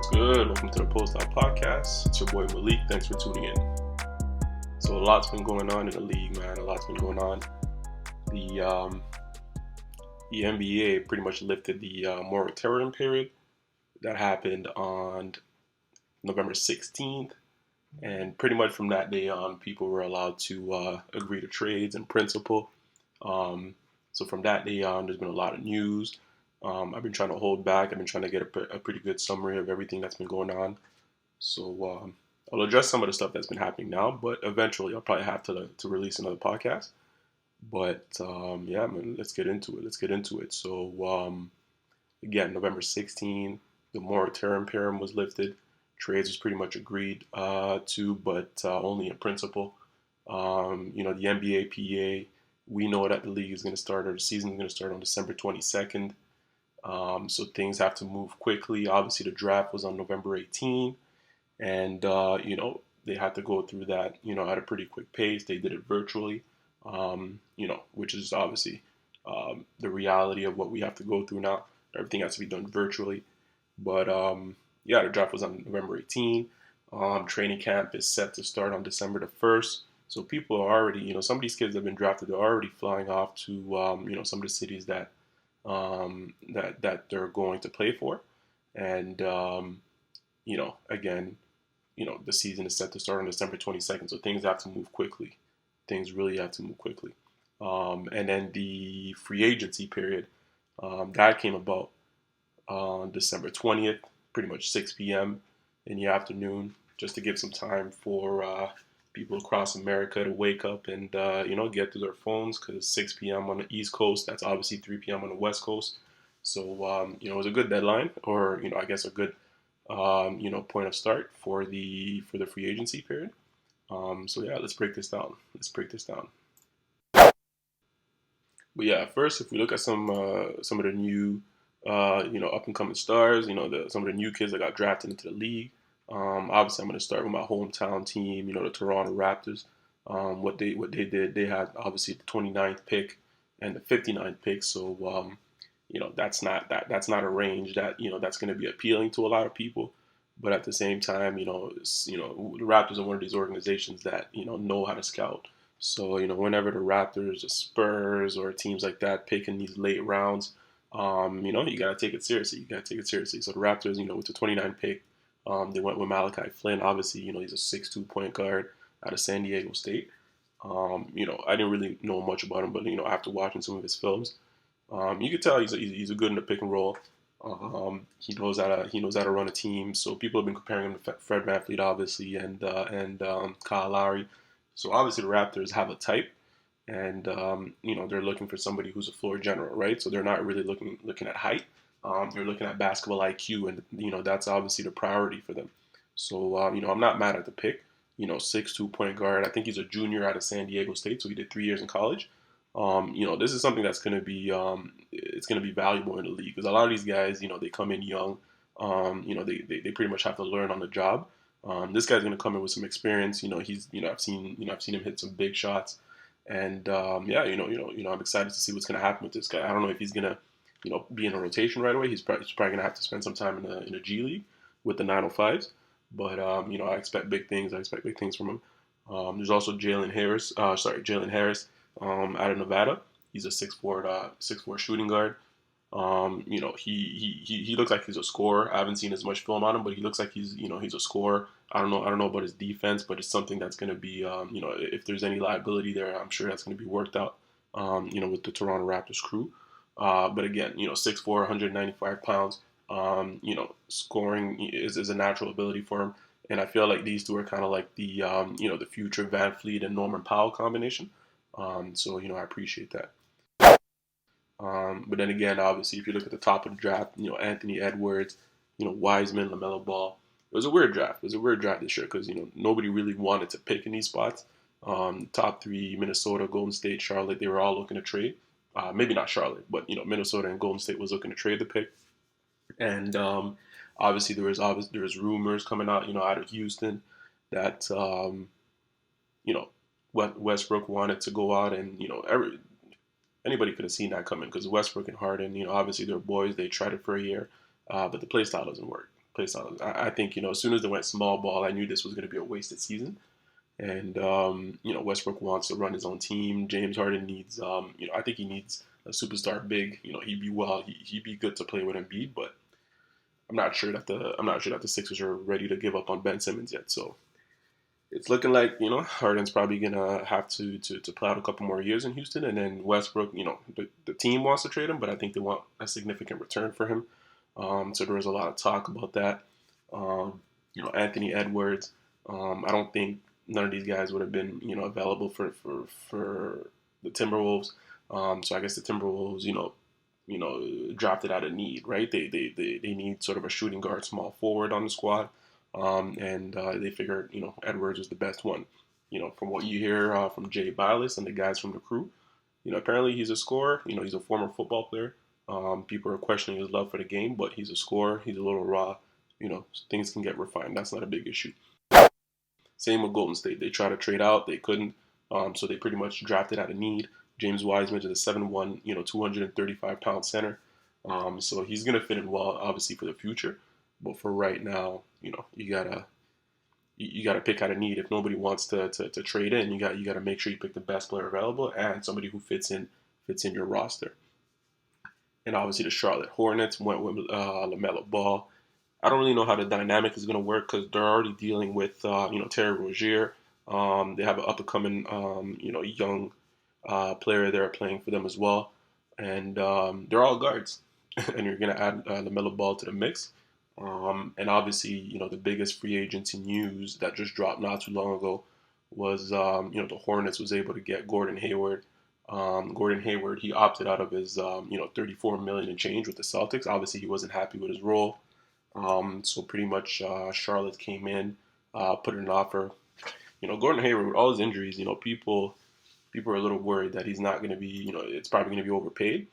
What's good? Welcome to the Post Out Podcast. It's your boy Malik. Thanks for tuning in. So a lot's been going on in the league, man. A lot's been going on. The NBA pretty much lifted the moratorium period that happened on November 16th. And pretty much from that day on, people were allowed to agree to trades in principle. So from that day on, there's been a lot of news. I've been trying to hold back. I've been trying to get a pretty good summary of everything that's been going on. So I'll address some of the stuff that's been happening now, but eventually I'll probably have to release another podcast. But yeah, man, let's get into it. So again, November 16th, the moratorium period was lifted. Trades was pretty much agreed to, but only in principle. The NBA PA, we know that the league is going to start, or the season is going to start on December 22nd. So things have to move quickly. Obviously, the draft was on November 18th, and they had to go through that at a pretty quick pace. They did it virtually, which is obviously the reality of what we have to go through now. Everything has to be done virtually, but the draft was on November 18th. Training camp is set to start on December the 1st. So people are already, some of these kids that have been drafted, they're already flying off to, some of the cities that they're going to play for. And, again, the season is set to start on December 22nd. So things have to move quickly. Things really have to move quickly. And then the free agency period, that came about on December 20th, pretty much 6 p.m. in the afternoon, just to give some time for people across America to wake up and, get to their phones, because 6 p.m. on the East Coast, that's obviously 3 p.m. on the West Coast. So, it was a good deadline, or, I guess a good, point of start for the free agency period. So, yeah, let's break this down. But yeah, first, if we look at some of the new, up and coming stars, some of the new kids that got drafted into the league. Obviously, I'm going to start with my hometown team, the Toronto Raptors. What they did, they had obviously the 29th pick and the 59th pick. So, that's not a range that that's going to be appealing to a lot of people. But at the same time, the Raptors are one of these organizations that know how to scout. So, whenever the Raptors, the Spurs, or teams like that pick in these late rounds, you got to take it seriously. So the Raptors, with the 29th pick, they went with Malachi Flynn. Obviously, he's a 6'2" point guard out of San Diego State. I didn't really know much about him, but, after watching some of his films, you could tell he's a good in the pick and roll. He knows how to run a team. So people have been comparing him to Fred VanVleet, obviously, and Kyle Lowry. So obviously the Raptors have a type, and they're looking for somebody who's a floor general, right? So they're not really looking at height. They're looking at basketball IQ, and that's obviously the priority for them. So I'm not mad at the pick. 6'2" point guard. I think he's a junior out of San Diego State, so he did 3 years in college. This is something that's going to be it's going to be valuable in the league, because a lot of these guys, they come in young. They pretty much have to learn on the job. This guy's going to come in with some experience. I've seen him hit some big shots, and I'm excited to see what's going to happen with this guy. I don't know if he's going to be in a rotation right away. He's probably going to have to spend some time in a G League with the 905s. But I expect big things. From him. There's also Jalen Harris out of Nevada. He's a 6'4" shooting guard. He looks like he's a scorer. I haven't seen as much film on him, but he looks like he's a scorer. I don't know about his defense, but it's something that's going to be if there's any liability there, I'm sure that's going to be worked out with the Toronto Raptors crew. But again, 6'4", 195 pounds. Scoring is a natural ability for him, and I feel like these two are kind of like the the future VanVleet and Norman Powell combination. So I appreciate that. But then again, obviously, if you look at the top of the draft, Anthony Edwards, Wiseman, LaMelo Ball. It was a weird draft. This year, because nobody really wanted to pick in these spots. Top three: Minnesota, Golden State, Charlotte. They were all looking to trade. Maybe not Charlotte, but Minnesota and Golden State was looking to trade the pick. And obviously there was rumors coming out out of Houston that Westbrook wanted to go out, and anybody could have seen that coming, because Westbrook and Harden, obviously they're boys. They tried it for a year, but the play style doesn't work. play solid. I think as soon as they went small ball, I knew this was going to be a wasted season. And Westbrook wants to run his own team. James Harden needs, I think he needs a superstar big. He'd be good to play with Embiid, but I'm not sure that the Sixers are ready to give up on Ben Simmons yet. So it's looking like Harden's probably gonna have to play out a couple more years in Houston, and then Westbrook. The team wants to trade him, but I think they want a significant return for him. So there was a lot of talk about that. Anthony Edwards. I don't think none of these guys would have been available for the Timberwolves. So I guess the Timberwolves drafted out of need, right? They need sort of a shooting guard, small forward on the squad. And they figured, Edwards was the best one. From what you hear from Jay Bilas and the guys from the crew, apparently he's a scorer. He's a former football player. People are questioning his love for the game, but he's a scorer. He's a little raw. Things can get refined. That's not a big issue. Same with Golden State. They tried to trade out. They couldn't. So they pretty much drafted out of need. James Wiseman is a 7'1", 235-pound center. So he's going to fit in well, obviously, for the future. But for right now, you gotta pick out a need. If nobody wants to trade in, you gotta make sure you pick the best player available and somebody who fits in your roster. And obviously the Charlotte Hornets went with LaMelo Ball. I don't really know how the dynamic is gonna work because they're already dealing with Terry Rozier. They have an up and coming young player there playing for them as well, and they're all guards. And you're gonna add LaMelo Ball to the mix. And obviously, the biggest free agency news that just dropped not too long ago was, the Hornets was able to get Gordon Hayward. Gordon Hayward, he opted out of his, $34 million and change with the Celtics. Obviously, he wasn't happy with his role. So pretty much, Charlotte came in, put in an offer. Gordon Hayward with all his injuries, people are a little worried that he's not going to be, it's probably going to be overpaid.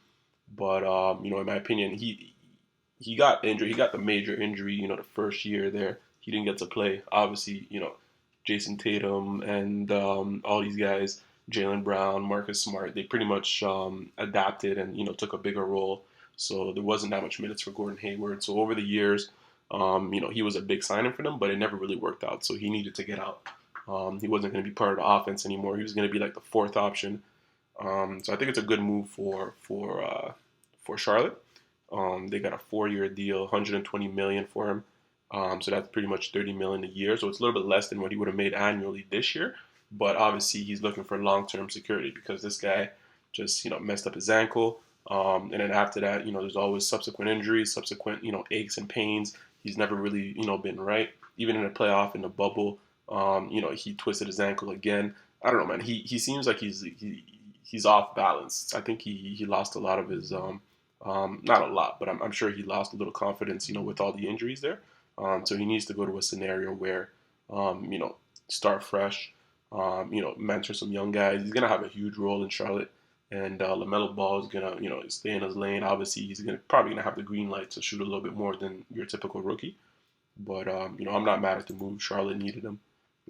But in my opinion, he got injured. He got the major injury, the first year there. He didn't get to play. Obviously, Jason Tatum and all these guys, Jaylen Brown, Marcus Smart, they pretty much adapted and, took a bigger role. So there wasn't that much minutes for Gordon Hayward. So over the years, he was a big signing for them, but it never really worked out. So he needed to get out. He wasn't going to be part of the offense anymore. He was going to be like the fourth option. So I think it's a good move for Charlotte. They got a 4-year deal, $120 million for him. So that's pretty much $30 million a year. So it's a little bit less than what he would have made annually this year. But obviously he's looking for long-term security because this guy just, messed up his ankle. And then after that, there's always subsequent injuries, subsequent, aches and pains. He's never really, been right. Even in the playoff, in the bubble, he twisted his ankle again. I don't know, man. He seems like he's off balance. I think he lost a lot of his not a lot, but I'm sure he lost a little confidence, with all the injuries there. So he needs to go to a scenario where, start fresh, mentor some young guys. He's gonna have a huge role in Charlotte, and LaMelo Ball is gonna, stay in his lane. Obviously, he's probably gonna have the green light to shoot a little bit more than your typical rookie. But I'm not mad at the move. Charlotte needed him,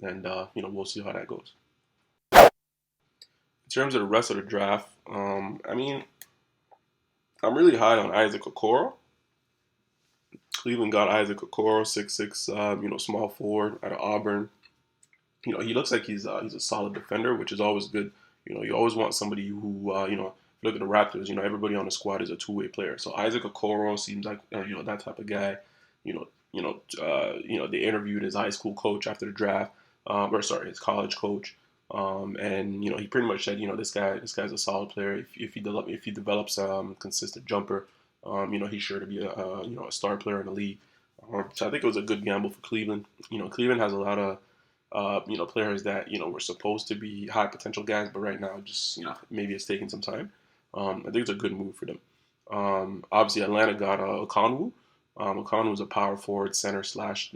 and we'll see how that goes. In terms of the rest of the draft, I'm really high on Isaac Okoro. Cleveland got Isaac Okoro, 6'6", small forward out of Auburn. He looks like he's a solid defender, which is always good. You always want somebody who, if you look at the Raptors, everybody on the squad is a two-way player. So Isaac Okoro seems like, that type of guy. They interviewed his high school coach after the draft, his college coach. And he pretty much said, this guy's a solid player. If he develops a consistent jumper, he's sure to be a star player in the league. So I think it was a good gamble for Cleveland. Cleveland has a lot of players that were supposed to be high potential guys, but right now just maybe it's taking some time. I think it's a good move for them. Obviously Atlanta got Okongwu. Okongwu is a power forward, center slash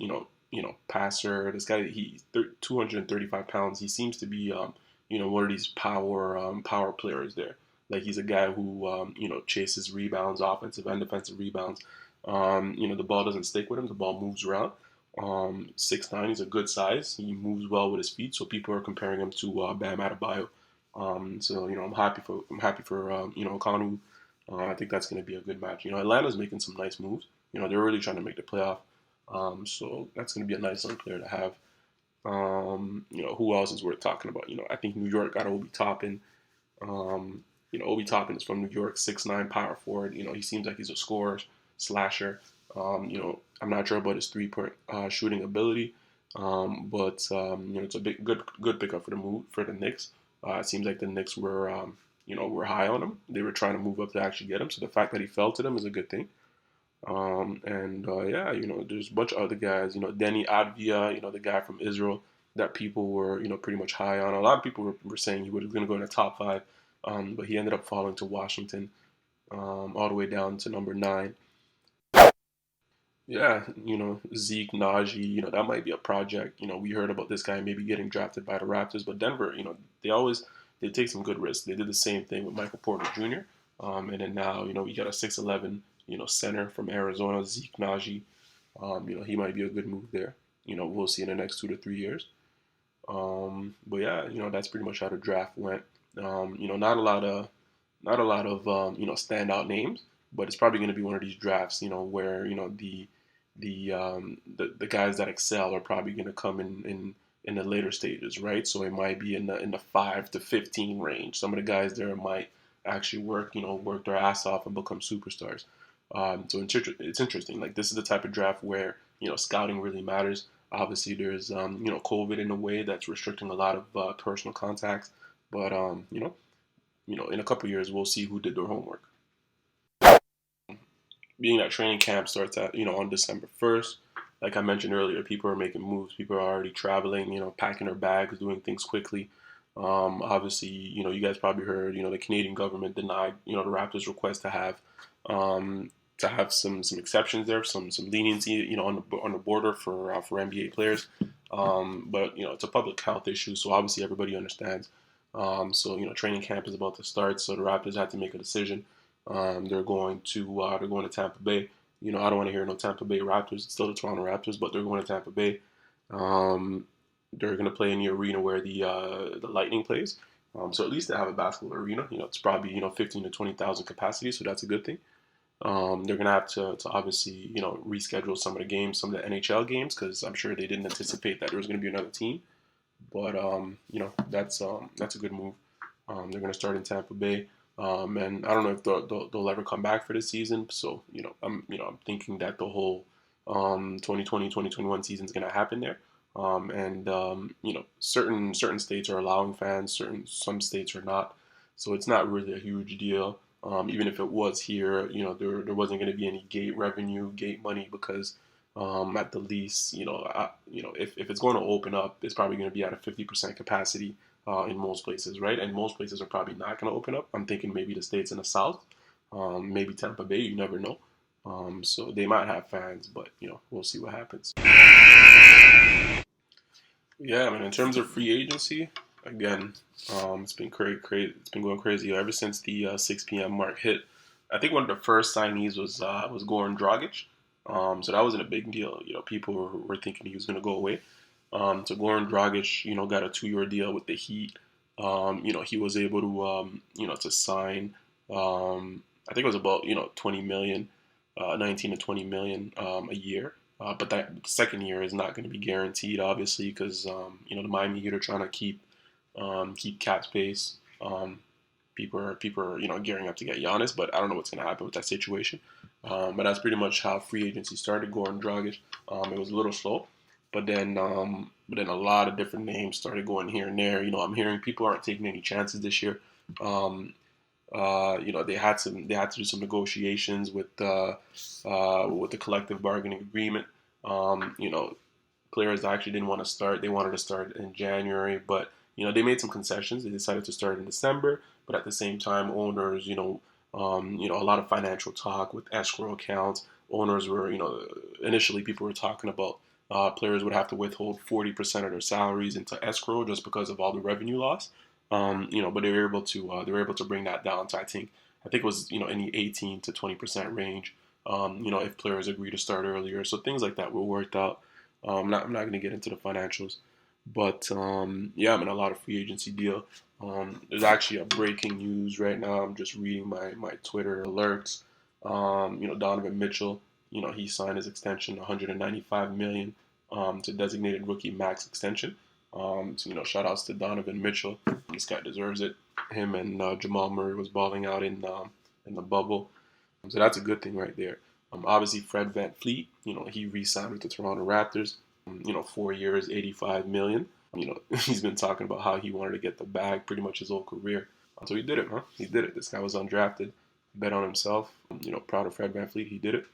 passer. This guy, he's 235 pounds. He seems to be, one of these power players there. Like he's a guy who, chases rebounds, offensive and defensive rebounds. The ball doesn't stick with him. The ball moves around. 6'9", he's a good size. He moves well with his feet. So people are comparing him to Bam Adebayo. So I'm happy for Okongwu. I think that's going to be a good match. Atlanta's making some nice moves. They're really trying to make the playoff. So that's going to be a nice young player to have. Who else is worth talking about? I think New York got Obi Toppin. Obi Toppin is from New York, 6'9" power forward. He seems like he's a scorer, slasher. I'm not sure about his three-point shooting ability, but it's a big, good pickup for the Knicks. It seems like the Knicks were high on him. They were trying to move up to actually get him. So the fact that he fell to them is a good thing. Yeah, there's a bunch of other guys. Denny Advia, the guy from Israel that people were, pretty much high on. A lot of people were saying he was going to go in the top five, but he ended up falling to Washington, all the way down to number 9. Yeah, Zeke, Najee, that might be a project. We heard about this guy maybe getting drafted by the Raptors, but Denver, they take some good risks. They did the same thing with Michael Porter Jr. And then now, we got a 6'11", center from Arizona, Zeke Najee. He might be a good move there. We'll see in the next 2 to 3 years. But yeah, that's pretty much how the draft went. Not a lot of standout names, but it's probably going to be one of these drafts, where the guys that excel are probably going to come in the later stages, right? So it might be in the 5 to 15 range. Some of the guys there might actually work their ass off and become superstars. So it's interesting. Like, this is the type of draft where scouting really matters. Obviously, there's COVID in a way that's restricting a lot of personal contacts, but in a couple of years we'll see who did their homework. Being that training camp starts at on December 1st, like I mentioned earlier, people are making moves. People are already traveling, packing their bags, doing things quickly. Obviously, you guys probably heard, the Canadian government denied, the Raptors' request to have some exceptions there, some leniency, on the border for NBA players. But it's a public health issue, so obviously everybody understands. So training camp is about to start, so the Raptors had to make a decision. They're going to Tampa Bay. I don't want to hear no Tampa Bay Raptors. It's still the Toronto Raptors, but they're going to Tampa Bay. Um, they're going to play in the arena where the Lightning plays. So at least they have a basketball arena. It's probably 15 to 20,000 capacity, so that's a good thing. They're gonna have to obviously reschedule some of the games, some of the NHL games, because I'm sure they didn't anticipate that there was gonna be another team. But that's a good move. They're gonna start in Tampa Bay, and I don't know if they'll ever come back for this season. So I'm thinking that the whole 2020 2021 season is gonna happen there. And certain states are allowing fans, some states are not. So it's not really a huge deal. Even if it was here, there wasn't going to be any gate revenue, gate money, because at the least, if it's going to open up, it's probably going to be at a 50% capacity in most places, right? And most places are probably not going to open up. I'm thinking maybe the states in the South, maybe Tampa Bay, you never know. So they might have fans, but we'll see what happens. Yeah, I mean, in terms of free agency, again, it's been crazy. It's been going crazy ever since the 6 p.m. mark hit. I think one of the first signees was Goran Dragic. So that wasn't a big deal. People were thinking he was going to go away. So Goran Dragic, got a 2-year deal with the Heat. He was able to to sign. I think it was about 20 million, 19 to 20 million a year. But that second year is not going to be guaranteed, obviously, because the Miami Heat are trying to keep cap space. People are gearing up to get Giannis, but I don't know what's going to happen with that situation. But that's pretty much how free agency started. Goran Dragic. It was a little slow, but then a lot of different names started going here and there. I'm hearing people aren't taking any chances this year. They had to do some negotiations with the collective bargaining agreement. Players actually didn't want to start. They wanted to start in January, but they made some concessions. They decided to start in December, but at the same time, owners, a lot of financial talk with escrow accounts. Owners were, initially people were talking about players would have to withhold 40% of their salaries into escrow just because of all the revenue loss. But they were able to bring that down to I think it was in the 18 to 20% range. If players agree to start earlier, so things like that were worked out. I'm not going to get into the financials, but yeah, I'm in a lot of free agency deal. There's actually a breaking news right now. I'm just reading my Twitter alerts. Donovan Mitchell he signed his extension, 195 million, to designated rookie max extension. So shout outs to Donovan Mitchell. This guy deserves it. Him and Jamal Murray was balling out in the bubble. So that's a good thing right there. Obviously, Fred VanVleet, he re-signed with the Toronto Raptors. 4 years, 85 million. He's been talking about how he wanted to get the bag pretty much his whole career. So he did it, huh? He did it. This guy was undrafted, bet on himself. Proud of Fred VanVleet. He did it.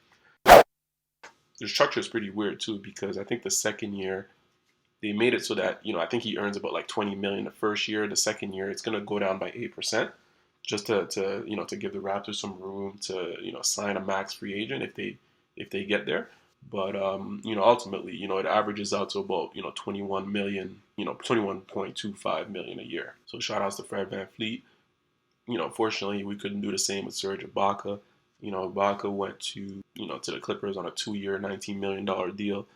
The structure is pretty weird too because I think the second year they made it so that I think he earns about like 20 million the first year. The second year it's gonna go down by 8%, just to give the Raptors some room to sign a max free agent if they get there. But ultimately it averages out to about 21 million, 21.25 million a year. So shout outs to Fred VanVleet. Fortunately we couldn't do the same with Serge Ibaka. Ibaka went to the Clippers on a 2-year, $19 million deal.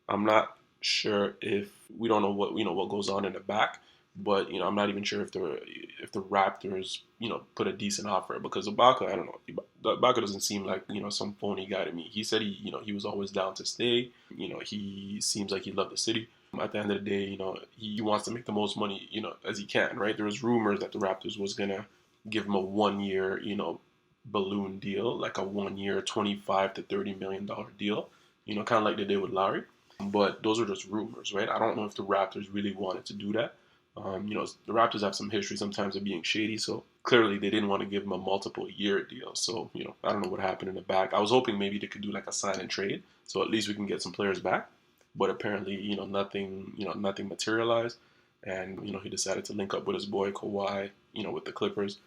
I'm not sure if we don't know what goes on in the back, but I'm not even sure if the Raptors put a decent offer because Ibaka, I don't know, Ibaka doesn't seem like some phony guy to me. He said he was always down to stay. He seems like he loved the city. At the end of the day, he wants to make the most money as he can, right? There was rumors that the Raptors was gonna give him a 1-year balloon deal, like a 1-year, 25 to $30 million deal, kind of like they did with Lowry. But those are just rumors, right? I don't know if the Raptors really wanted to do that. The Raptors have some history sometimes of being shady, so clearly they didn't want to give him a multiple year deal. So, I don't know what happened in the back. I was hoping maybe they could do like a sign and trade, so at least we can get some players back. But apparently, nothing materialized, and he decided to link up with his boy Kawhi, with the Clippers.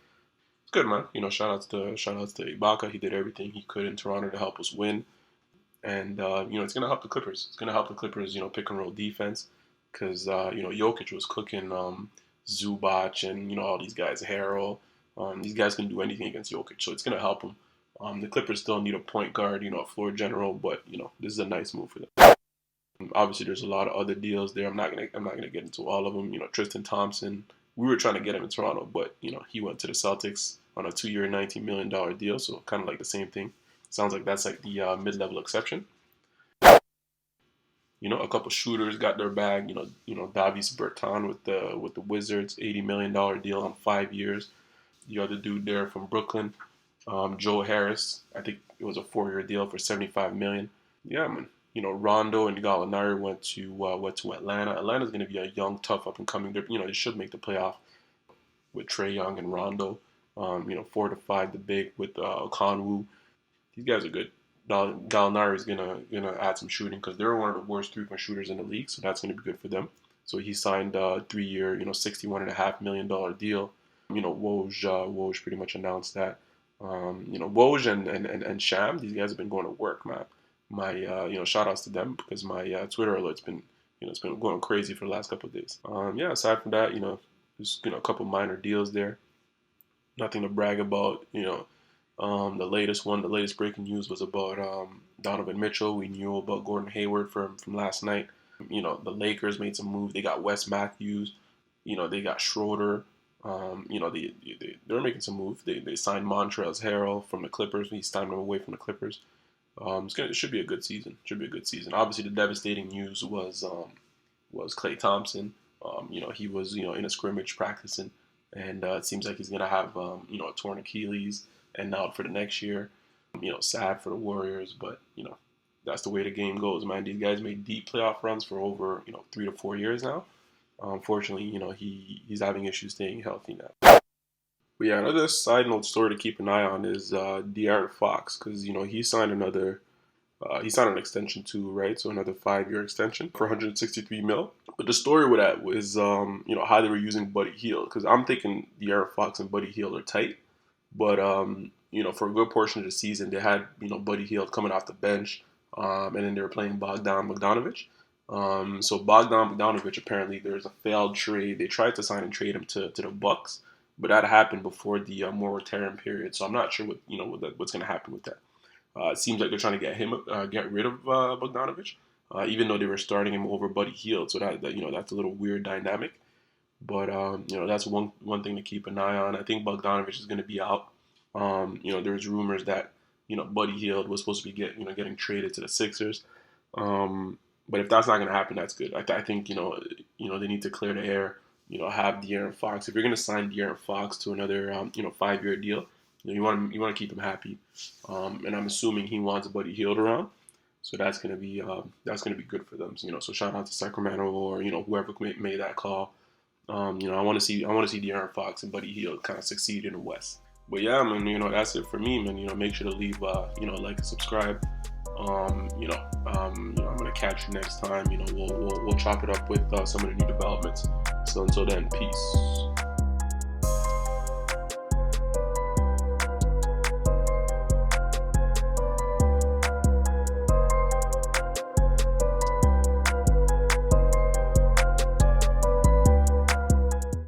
It's good, man. Shout outs to Ibaka. He did everything he could in Toronto to help us win. And it's gonna help the Clippers. It's gonna help the Clippers, pick and roll defense, because Jokic was cooking Zubac and all these guys, Harrell. These guys can do anything against Jokic, so it's gonna help them. The Clippers still need a point guard, a floor general, but this is a nice move for them. Obviously, there's a lot of other deals there. I'm not gonna get into all of them. Tristan Thompson. We were trying to get him in Toronto, but he went to the Celtics on a 2-year, $19 million deal, so kind of like the same thing. Sounds like that's like the mid-level exception. A couple shooters got their bag. Davis Bertan with the Wizards, $80 million deal on 5 years. The other dude there from Brooklyn, Joe Harris, I think it was a 4-year deal for $75 million. Yeah, man. Rondo and Gallinari went to Atlanta. Atlanta's going to be a young, tough, up and coming. They should make the playoff with Trae Young and Rondo. Fortified the big with Conwu. These guys are good. Gallinari is gonna add some shooting because they're one of the worst 3-point shooters in the league, so that's gonna be good for them. So he signed a 3-year, $61.5 million deal. Woj pretty much announced that. Woj and Sham, these guys have been going to work, man. My shout outs to them because my Twitter alert's been it's been going crazy for the last couple of days. Aside from that, there's a couple minor deals there. Nothing to brag about, the latest breaking news was about Donovan Mitchell. We knew about Gordon Hayward from last night. The Lakers made some moves. They got Wes Matthews. They got Schroeder. They're making some moves. They signed Montrezl Harrell from the Clippers. He's time away from the Clippers. It should be a good season. Obviously, the devastating news was Klay Thompson. He was in a scrimmage practicing, and it seems like he's gonna have a torn Achilles and out for the next year. Sad for the Warriors, but that's the way the game goes, man. These guys made deep playoff runs for over 3 to 4 years now. Unfortunately, he's having issues staying healthy now. But yeah, another side note story to keep an eye on is De'Aaron Fox, because he signed an extension too, right? So another 5-year extension for 163 mil. But the story with that was how they were using Buddy Hield, because I'm thinking De'Aaron Fox and Buddy Hield are tight, but for a good portion of the season they had Buddy Hield coming off the bench, and then they were playing Bogdan Bogdanovic. So Bogdan Bogdanovic, apparently there's a failed trade. They tried to sign and trade him to the Bucks, but that happened before the moratorium period. So I'm not sure what's going to happen with that. It seems like they're trying to get rid of Bogdanovic, even though they were starting him over Buddy Hield. So that's a little weird dynamic. But that's one thing to keep an eye on. I think Bogdanovic is going to be out. There's rumors that Buddy Hield was supposed to be getting traded to the Sixers. But if that's not going to happen, that's good. I think they need to clear the air. Have De'Aaron Fox. If you're going to sign De'Aaron Fox to another 5-year deal, you want to keep him happy. And I'm assuming he wants Buddy Hield around. So that's gonna be good for them. So shout out to Sacramento or whoever made that call. I want to see De'Aaron Fox and Buddy Hield kind of succeed in the West. But yeah, man, that's it for me, man. Make sure to leave like and subscribe. I'm gonna catch you next time. We'll chop it up with some of the new developments. So until then, peace.